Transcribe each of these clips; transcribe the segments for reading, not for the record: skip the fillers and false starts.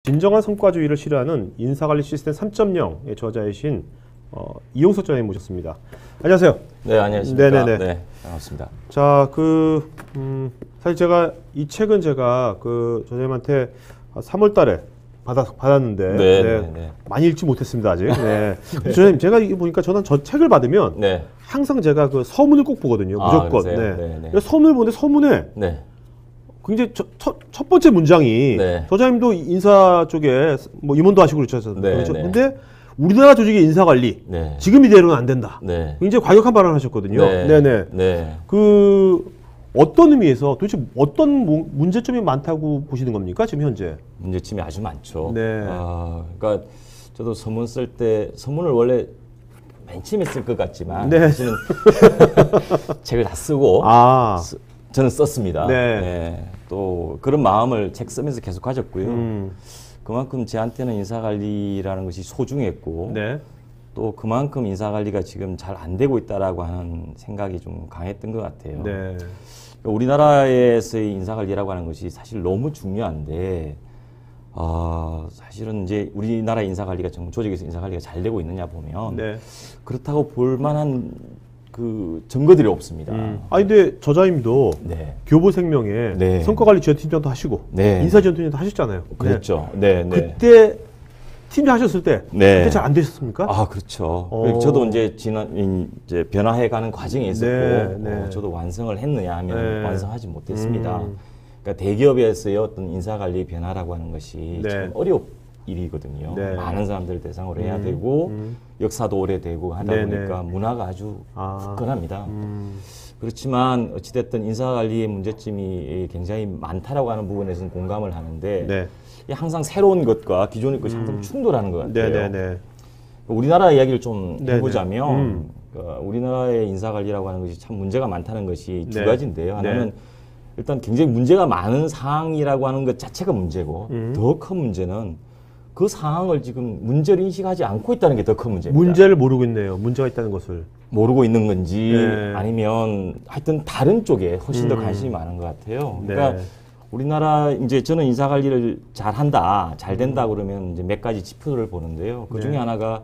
진정한 성과주의를 실현하는 인사관리 시스템 3.0의 저자이신 이용석 저자님 모셨습니다. 안녕하세요. 네, 안녕하십니까. 네네네. 네, 반갑습니다. 자, 사실 제가 이 책은 제가 저자님한테 3월달에 받았는데 네. 많이 읽지 못했습니다 아직. 네. 저자님 제가 이거 보니까 저는 저 책을 받으면 네. 항상 제가 그 서문을 꼭 보거든요. 무조건. 네. 그래서 서문을 보는데 서문에 네. 굉장히 첫 번째 문장이 네. 저자님도 인사 쪽에 뭐 임원도 하시고 그렇죠. 네, 그렇죠. 네. 근데 우리나라 조직의 인사 관리 네. 지금 이대로는 안 된다. 네. 굉장히 과격한 발언을 하셨거든요. 네네. 네. 어떤 의미에서 도대체 어떤 문제점이 많다고 보시는 겁니까 지금 현재? 문제점이 아주 많죠. 네. 그러니까 저도 서문 쓸 때 서문을 원래 맨 처음에 쓸 것 같지만 네. 사실은 책을 다 쓰고 저는 썼습니다. 네. 또 그런 마음을 책 쓰면서 계속 가졌고요. 그만큼 제한테는 인사관리라는 것이 소중했고 네. 또 그만큼 인사관리가 지금 잘 안 되고 있다라고 하는 생각이 좀 강했던 것 같아요. 네. 우리나라에서의 인사관리라고 하는 것이 사실 너무 중요한데 사실은 이제 우리나라 인사관리가 정말 조직에서 인사관리가 잘 되고 있느냐 보면 네. 그렇다고 볼 만한 그 증거들이 없습니다. 근데 저자님도 네. 교보생명에 네. 성과관리 지원팀장도 하시고 네. 인사지원팀장도 하셨잖아요. 그렇죠. 네. 그때 팀장 하셨을 때 네. 그때 잘 안 되셨습니까? 그렇죠. 저도 이제 이제 변화해가는 과정에 있었고 네. 저도 완성을 했느냐 하면 네. 완성하지 못했습니다. 그러니까 대기업에서의 어떤 인사관리 변화라고 하는 것이 네. 참 어려운 일이거든요. 네. 많은 사람들을 대상으로 해야 되고 역사도 오래되고 하다 네, 보니까 네. 문화가 아주 굳건합니다. 그렇지만 어찌됐든 인사관리의 문제점이 굉장히 많다라고 하는 부분에서는 공감을 하는데 네. 항상 새로운 것과 기존의 것이 항상 충돌하는 것 같아요. 네. 우리나라 이야기를 좀 네네. 해보자면 우리나라의 인사관리라고 하는 것이 참 문제가 많다는 것이 두 네. 가지인데요. 하나는 일단 굉장히 문제가 많은 사항이라고 하는 것 자체가 문제고 더 큰 문제는 그 상황을 지금 문제를 인식하지 않고 있다는 게 더 큰 문제입니다. 문제를 모르고 있네요. 문제가 있다는 것을. 모르고 있는 건지 네. 아니면 하여튼 다른 쪽에 훨씬 더 관심이 많은 것 같아요. 그러니까 네. 우리나라 이제 저는 인사 관리를 잘 한다, 잘 된다 그러면 이제 몇 가지 지표를 보는데요. 그 중에 하나가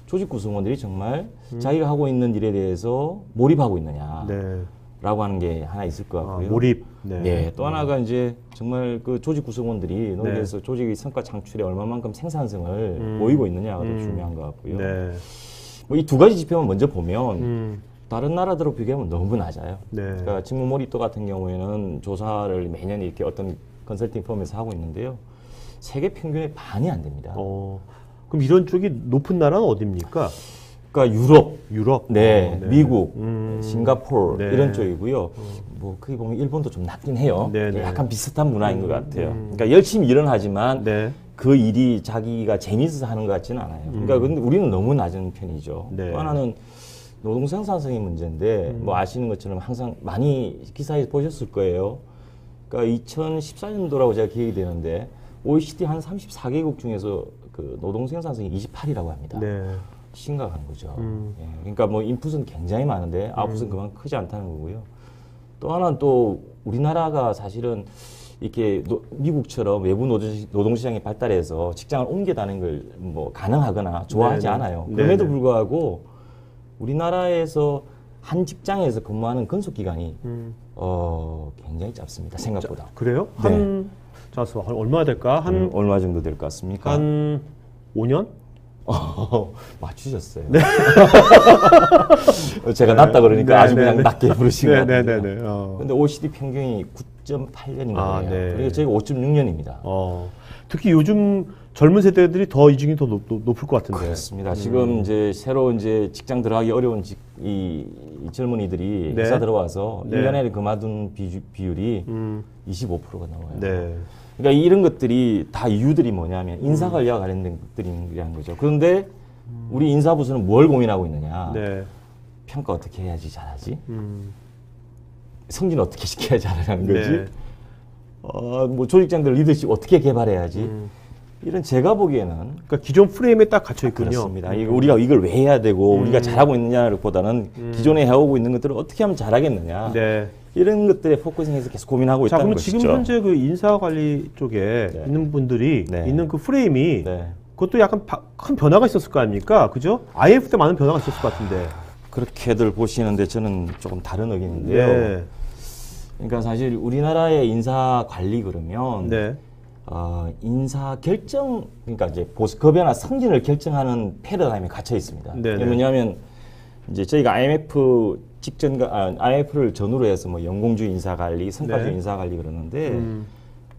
조직 구성원들이 정말 자기가 하고 있는 일에 대해서 몰입하고 있느냐라고 하는 게 하나 있을 것 같고요. 몰입. 네. 또 하나가 이제 정말 그 조직 구성원들이 노력해서 조직의 성과 창출에 얼마만큼 생산성을 보이고 있느냐가 더 중요한 것 같고요. 네. 이 두 가지 지표만 먼저 보면 다른 나라들하고 비교하면 너무 낮아요. 네. 그러니까 직무 몰입도 같은 경우에는 조사를 매년 이렇게 어떤 컨설팅 펌에서 하고 있는데요. 세계 평균의 반이 안 됩니다. 그럼 이런 쪽이 높은 나라는 어디입니까? 그러니까 유럽, 네. 미국, 싱가포르 네. 이런 쪽이고요. 뭐 크게 보면 일본도 좀 낮긴 해요. 네. 약간 비슷한 문화인 것 같아요. 그러니까 열심히 일은 하지만 네. 그 일이 자기가 재미있어서 하는 것 같지는 않아요. 그러니까 근데 우리는 너무 낮은 편이죠. 네. 또 하나는 노동 생산성의 문제인데 뭐 아시는 것처럼 항상 많이 기사에 보셨을 거예요. 그러니까 2014년도라고 제가 기억이 되는데 OECD 한 34개국 중에서 그 노동 생산성이 28이라고 합니다. 네. 심각한 거죠. 예. 그러니까 뭐 인풋은 굉장히 많은데 아웃풋은 그만큼 크지 않다는 거고요. 또 하나는 또 우리나라가 사실은 이렇게 미국처럼 외부 노동시장이 발달해서 직장을 옮겨다니는 걸 뭐 가능하거나 좋아하지 네네. 않아요. 그럼에도 불구하고 우리나라에서 한 직장에서 근무하는 근속 기간이 굉장히 짧습니다. 생각보다. 그래요? 네. 한 얼마나 될까? 얼마 정도 될 것 같습니까? 한 5년? 맞추셨어요. 네. 제가 낮다 그러니까 아주 그냥 낮게 부르신 것 같아요. 근데 OECD 평균이 9.8년인가 돼요. 그리고 저희가 5.6년입니다. 특히 요즘 젊은 세대들이 더 이 중이 더 높을 것 같은데. 그렇습니다. 지금 이제 새로 이제 직장 들어가기 어려운 이 젊은이들이 회사 들어와서 1년에 그만둔 비율이 25%가 넘어요. 네. 그러니까 이런 것들이 다 이유들이 뭐냐면 인사관리와 관련된 것들이라는 거죠. 그런데 우리 인사부서는 뭘 고민하고 있느냐. 평가 어떻게 해야지 잘하지? 승진 어떻게 시켜야 잘하는 거지? 뭐 조직장들 리더십 어떻게 개발해야지? 이런 제가 보기에는 그러니까 기존 프레임에 딱 갇혀 있군요. 그렇습니다. 우리가 이걸 왜 해야 되고 우리가 잘하고 있느냐를 보다는 기존에 해오고 있는 것들을 어떻게 하면 잘하겠느냐. 네. 이런 것들에 포커싱해서 계속 고민하고 자, 있다는 그럼 것이죠. 지금 현재 그 인사관리 쪽에 네. 있는 분들이 네. 있는 그 프레임이 네. 그것도 약간 큰 변화가 있었을 거 아닙니까? 그죠? IMF 때 많은 변화가 있었을 것 같은데. 그렇게들 보시는데 저는 조금 다른 의견인데요. 네. 그러니까 사실 우리나라의 인사 관리 그러면 네. 인사 결정, 그러니까 이제 급여나 승진을 결정하는 패러다임에 갇혀 있습니다. 네네. 왜냐하면 이제 저희가 IMF 직전과 IMF를 전후로 해서 뭐 연공주의 인사관리, 성과주의 네. 인사관리 그러는데,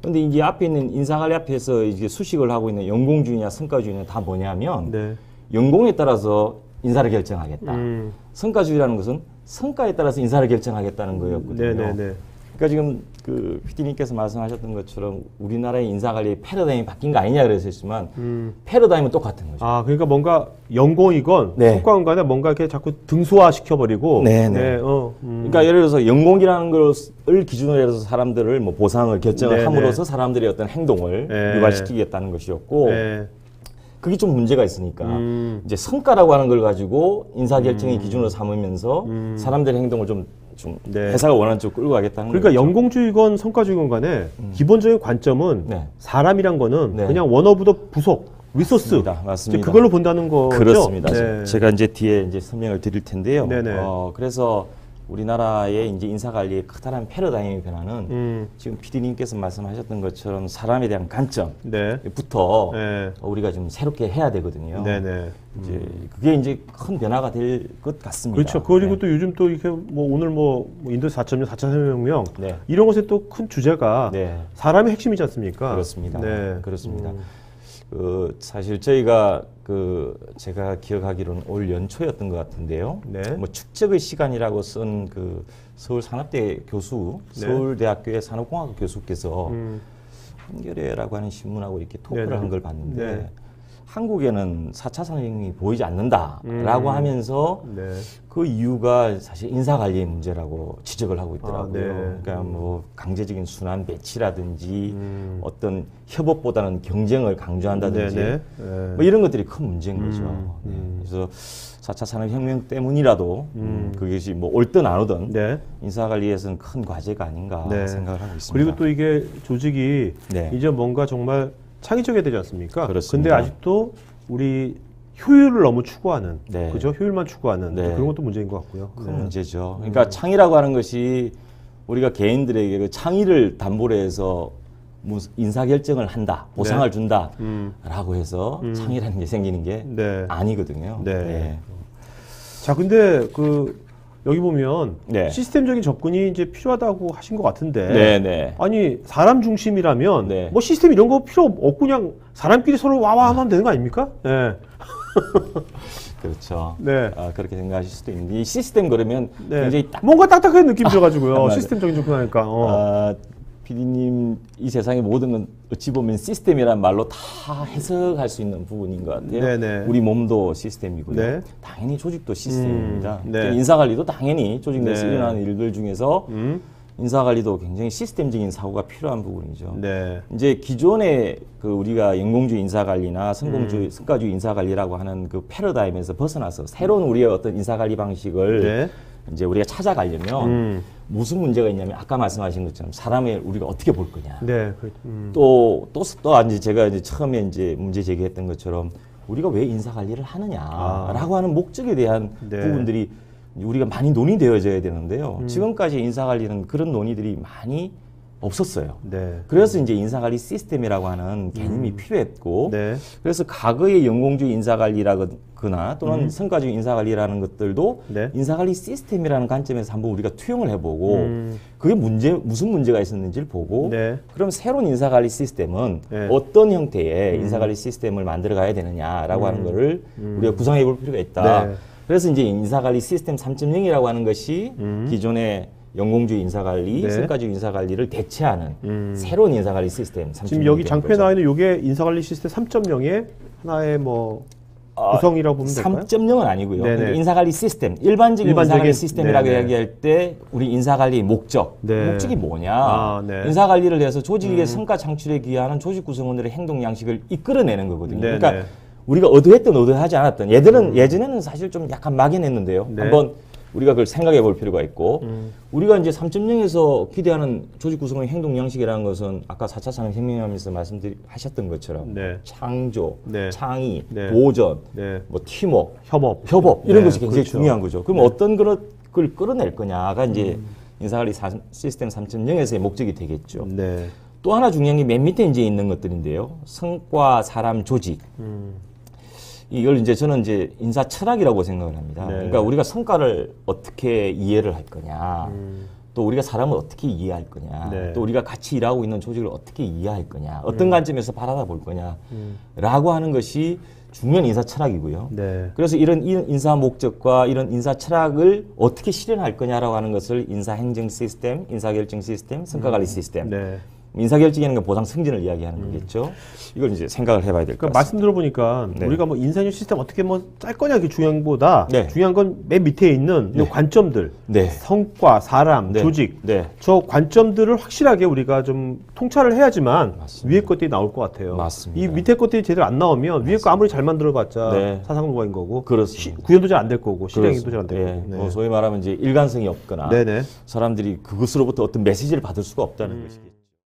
근데 이제 앞에 있는 인사관리 앞에서 이제 수식을 하고 있는 연공주의냐 성과주의냐 다 뭐냐면 네. 연공에 따라서 인사를 결정하겠다. 성과주의라는 것은 성과에 따라서 인사를 결정하겠다는 거였거든요. 네네네. 그러니까 지금 그 PD님께서 말씀하셨던 것처럼 우리나라의 인사관리 패러다임이 바뀐 거 아니냐 그랬었지만 패러다임은 똑같은 거죠. 아, 그러니까 뭔가 연공이건 네. 성과건 간에 뭔가 이렇게 자꾸 등소화 시켜버리고. 네네. 그러니까 예를 들어서 연공이라는 것을 기준으로 해서 사람들을 뭐 보상을 결정을 네네. 함으로써 사람들의 어떤 행동을 네. 유발시키겠다는 것이었고 네. 그게 좀 문제가 있으니까 이제 성과라고 하는 걸 가지고 인사 결정의 기준으로 삼으면서 사람들의 행동을 좀 네. 회사가 원하는 쪽으로 끌고 가겠다는 그러니까 거죠. 연공주의건 성과주의건 간에 기본적인 관점은 네. 사람이란 거는 네. 그냥 원 오브 더 부속, 리소스. 맞습니다. 이제 그걸로 본다는 거죠. 그렇습니다. 네. 제가 이제 뒤에 이제 설명을 드릴 텐데요. 네네. 그래서 우리나라의 이제 인사 관리의 커다란 패러다임의 변화는 지금 PD님께서 말씀하셨던 것처럼 사람에 대한 관점부터 네. 우리가 좀 새롭게 해야 되거든요. 네네. 이제 그게 이제 큰 변화가 될 것 같습니다. 그렇죠. 그리고 네. 또 요즘 또 이렇게 뭐 오늘 뭐 인도 4.0, 4차 산업혁명 네. 이런 것의 또 큰 주제가 네. 사람의 핵심이지 않습니까? 그렇습니다. 네. 그렇습니다. 사실 저희가 제가 기억하기로는 올 연초였던 것 같은데요. 네. 뭐 축적의 시간이라고 쓴 그 서울산업대 교수, 네. 서울대학교의 산업공학과 교수께서 한겨레라고 하는 신문하고 이렇게 토크를 네네. 한 걸 봤는데 네. 한국에는 4차 산업혁명이 보이지 않는다라고 하면서 네. 그 이유가 사실 인사관리의 문제라고 지적을 하고 있더라고요. 네. 그러니까 뭐 강제적인 순환 배치라든지 어떤 협업보다는 경쟁을 강조한다든지 네네. 뭐 이런 것들이 큰 문제인 거죠. 네. 그래서 4차 산업혁명 때문이라도 그것이 뭐 옳든 안 오든 네. 인사관리에서는 큰 과제가 아닌가 네. 생각을 하고 있습니다. 그리고 또 이게 조직이 네. 이제 뭔가 정말 창의적이어야 되지 않습니까? 그렇습니다. 근데 아직도 우리 효율을 너무 추구하는, 네. 그죠? 효율만 추구하는 네. 그런 것도 문제인 것 같고요. 큰 문제죠. 그러니까 창의라고 하는 것이 우리가 개인들에게 그 창의를 담보로 해서 인사 결정을 한다, 보상을 준다라고 해서 창의라는 게 생기는 게 네. 아니거든요. 네. 자, 근데 여기 보면 네. 시스템적인 접근이 이제 필요하다고 하신 것 같은데. 네, 네. 아니, 사람 중심이라면 네. 뭐 시스템 이런 거 필요 없고 그냥 사람끼리 서로 와와 하면 되는 거 아닙니까? 네. 그렇죠. 네. 그렇게 생각하실 수도 있는데 이 시스템 그러면 네. 굉장히 딱 뭔가 딱딱한 느낌 들어가지고요. 맞아요. 시스템적인 접근하니까. PD님 이 세상의 모든 건 어찌 보면 시스템이란 말로 다 해석할 수 있는 부분인 것 같아요. 네네. 우리 몸도 시스템이고요. 네. 당연히 조직도 시스템입니다. 네. 인사관리도 당연히 조직 내에서 네. 일어나는 일들 중에서 인사관리도 굉장히 시스템적인 사고가 필요한 부분이죠. 네. 이제 기존의 우리가 연공주의 인사관리나 성과주의 인사관리라고 하는 그 패러다임에서 벗어나서 새로운 우리의 어떤 인사관리 방식을 네. 이제 우리가 찾아가려면 무슨 문제가 있냐면 아까 말씀하신 것처럼 사람을 우리가 어떻게 볼 거냐. 네. 또 이제 제가 이제 처음에 이제 문제 제기했던 것처럼 우리가 왜 인사관리를 하느냐라고 하는 목적에 대한 네. 부분들이 우리가 많이 논의되어져야 되는데요. 지금까지 인사관리는 그런 논의들이 많이 없었어요. 네. 그래서 이제 인사관리 시스템이라고 하는 개념이 필요했고, 네. 그래서 과거의 연공주의 인사관리라거나 또는 성과주의 인사관리라는 것들도 네. 인사관리 시스템이라는 관점에서 한번 우리가 투영을 해보고, 그게 무슨 문제가 있었는지를 보고, 네. 그럼 새로운 인사관리 시스템은 네. 어떤 형태의 인사관리 시스템을 만들어가야 되느냐라고 하는 거를 우리가 구상해볼 필요가 있다. 네. 그래서 이제 인사관리 시스템 3.0이라고 하는 것이 기존의 연공주의 인사관리, 네. 성과주의 인사관리를 대체하는 새로운 인사관리 시스템 3.0. 지금 여기 장표에 나와 있는 요게 인사관리 시스템 3.0의 하나의 뭐 구성이라고 보면 될까요? 3.0은 아니고요. 네네. 그러니까 인사관리 시스템, 일반적인 인사관리 시스템이라고 네네. 이야기할 때 우리 인사관리 목적, 네. 목적이 뭐냐? 아, 네. 인사관리를 해서 조직의 성과 창출에 기여하는 조직 구성원들의 행동 양식을 이끌어내는 거거든요. 네네. 그러니까 우리가 의도했든 의도하지 않았든 예전에는 사실 좀 약간 막연했는데요. 네. 한번 우리가 그걸 생각해 볼 필요가 있고 우리가 이제 3.0에서 기대하는 조직 구성원의 행동 양식이라는 것은 아까 4차 산업혁명하면서 말씀하셨던 것처럼 네. 창조, 네. 창의, 네. 도전, 네. 뭐 팀워크, 협업. 이런 네, 것이 굉장히 그렇죠. 중요한 거죠. 그럼 어떤 걸 끌어낼 거냐가 이제 인사관리 시스템 3.0에서의 목적이 되겠죠. 네. 또 하나 중요한 게 맨 밑에 이제 있는 것들인데요. 성과, 사람, 조직. 이걸 이제 저는 이제 인사 철학이라고 생각을 합니다. 네. 그러니까 우리가 성과를 어떻게 이해를 할 거냐. 또 우리가 사람을 어떻게 이해할 거냐. 네. 또 우리가 같이 일하고 있는 조직을 어떻게 이해할 거냐. 어떤 관점에서 바라다 볼 거냐. 라고 하는 것이 중요한 인사 철학이고요. 네. 그래서 이런 인사 목적과 이런 인사 철학을 어떻게 실현할 거냐라고 하는 것을 인사 행정 시스템, 인사 결정 시스템, 성과 관리 시스템. 네. 인사 결정이라는 건 보상 승진을 이야기하는 거겠죠. 이걸 이제 생각을 해봐야 될 것 그러니까 같습니다. 말씀 들어보니까 네. 우리가 뭐 인사이용 시스템 어떻게 뭐 짤 거냐 이게 중요한 것보다 네. 중요한 건 맨 밑에 있는 이 관점들, 네. 성과, 사람, 네. 조직, 네. 저 관점들을 확실하게 우리가 좀 통찰을 해야지만 맞습니다. 위에 것들이 나올 것 같아요. 맞습니다. 이 밑에 것들이 제대로 안 나오면 위에 거 아무리 잘 만들어봤자 네. 사상노가인 거고, 그렇습니다. 구현도 잘 안 될 거고, 실행도 잘 안 될 예, 거고. 네. 뭐 소위 말하면 이제 일관성이 없거나 네네. 사람들이 그것으로부터 어떤 메시지를 받을 수가 없다는 것이겠죠.